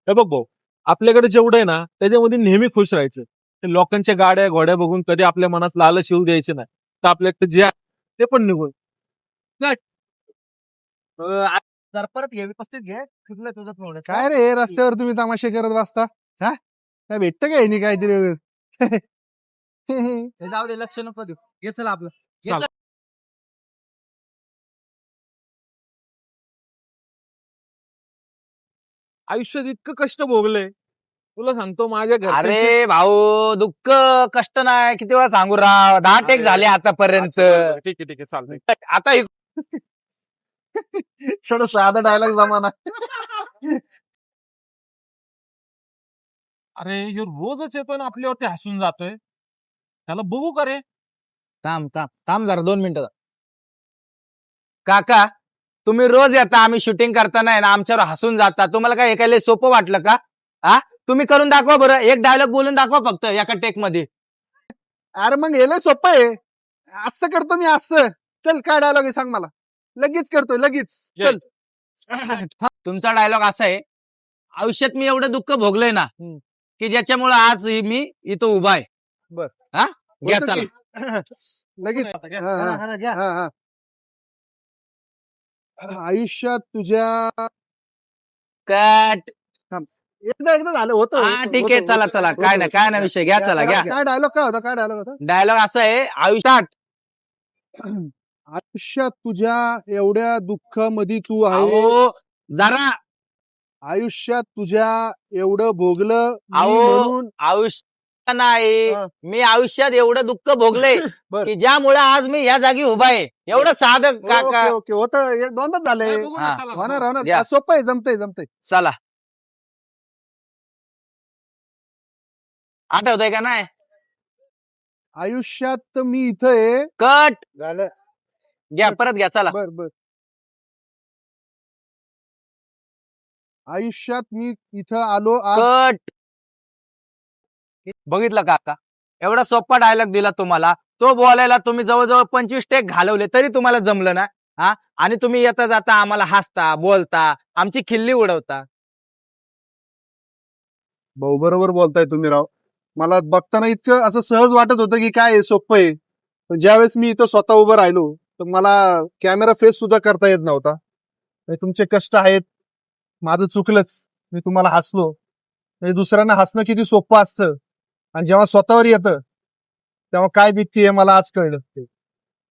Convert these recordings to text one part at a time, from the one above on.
हे बघ भाऊ, आपल्याकडे जेवढं आहे ना त्याच्यामध्ये नेहमी खुश राहायचं. ते लोकांच्या गाड्या घोड्या बघून कधी आपल्या मनात लालच येऊ द्यायचे नाही. तर आपल्याकडे जे आहे ते पण निघून जर परत घे व्यवस्थित घे चुकलं तुझं थोडं काय रे रस्त्यावर तुम्ही तमाशे करत बसता? हा काय भेटतं काय नाही काहीतरी जाऊ दे लक्ष नको देऊ घे चला आपलं घे चाल. चला. आयुष्यात इतकं कष्ट भोगले, तुला सांगतो माझ्या घरच्यांचे. अरे भाऊ दुःख कष्ट नाही किती वेळा सांगू राव 10 टेक अरे, झाले आतापर्यंत अच्छा, बरं, बरं. ठीक आहे ठीक आहे चालतंय. आता हे- थोडं साधा डायलॉग जमाना. अरे ह्यो रोजच येतोय ना आपल्यावरती हसून जातोय. त्याला बघू का रे? थांब थांब थांब जरा 2 मिनिटं काका तुम्ही रोज येता आम्ही शूटिंग करताना आहे ना आमच्यावर हसून जाता तुम्हाला काय ऐकायला सोपं वाटलं का हा तुम्ही करून दाखवा बरं एक डायलॉग बोलून दाखवा फक्त एका टेक मध्ये अरे मग गेलं सोपं आहे. असं करतो मी असं. चल काय डायलॉग आहे सांग मला. लगेच करतोय लगेच. चल तुमचा डायलॉग असा आहे आयुष्यात मी एवढं दुःख भोगलंय ना की ज्याच्यामुळे आज मी इथं उभा आहे बर. हा घ्या होतं चला की? लगेच आता घ्या. हा, हा. हा, हा. आयुष्यात तुझ्या कट एकदा एकदा झालं होतं हा ठीक आहे चला चला काय नाही विषय घ्या चला घ्या काय डायलॉग काय होता काय डायलॉग होता. डायलॉग असा आहे आयुष्यात आयुष्यात तुझ्या एवढ्या दुःखामध्ये तू आहे. अहो जरा आयुष्यात तुझ्या एवढं भोगलं मी अहो. म्हणून आयुष्य नाही हा. मी आयुष्यात एवढं दुःख भोगलंय बर. की ज्यामुळे आज मी या जागी उभा आहे एवढं साधं काका ओके ओके होतं दोनदाच झालंय. बघू ना, हा. चला. होणार या. होणार सोपं आहे जमतंय. चला आठवतंय का नाही आयुष्यात मी इथं आहे. कट झालं. घ्या परत घ्या चला बर आयुष्यात मी इथं आलो आज. कट बघितलं काका एवढा सोपा डायलॉग दिला तुम्हाला तो बोलायला तुम्ही जवळजवळ 25 टेक घालवले तरी तुम्हाला जमलं ना हा आणि तुम्ही येता जाता आम्हाला हसता बोलता आमची खिल्ली उडवता भाऊ बरोबर बोलताय तुम्ही राव. मला बघताना इतकं असं सहज वाटत होतं की काय सोपं आहे. पण ज्यावेळेस मी इथं स्वतः उभं राहिलो तर मला कॅमेरा फेस सुद्धा करता येत नव्हता. हे तुमचे कष्ट आहेत. माझं चुकलंच. मी तुम्हाला हसलो. म्हणजे दुसऱ्यांना हसणं किती सोपं असतं आणि जेव्हा स्वतःवर येतं तेव्हा काय भीती आहे मला आज कळलं.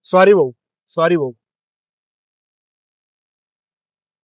सॉरी भाऊ.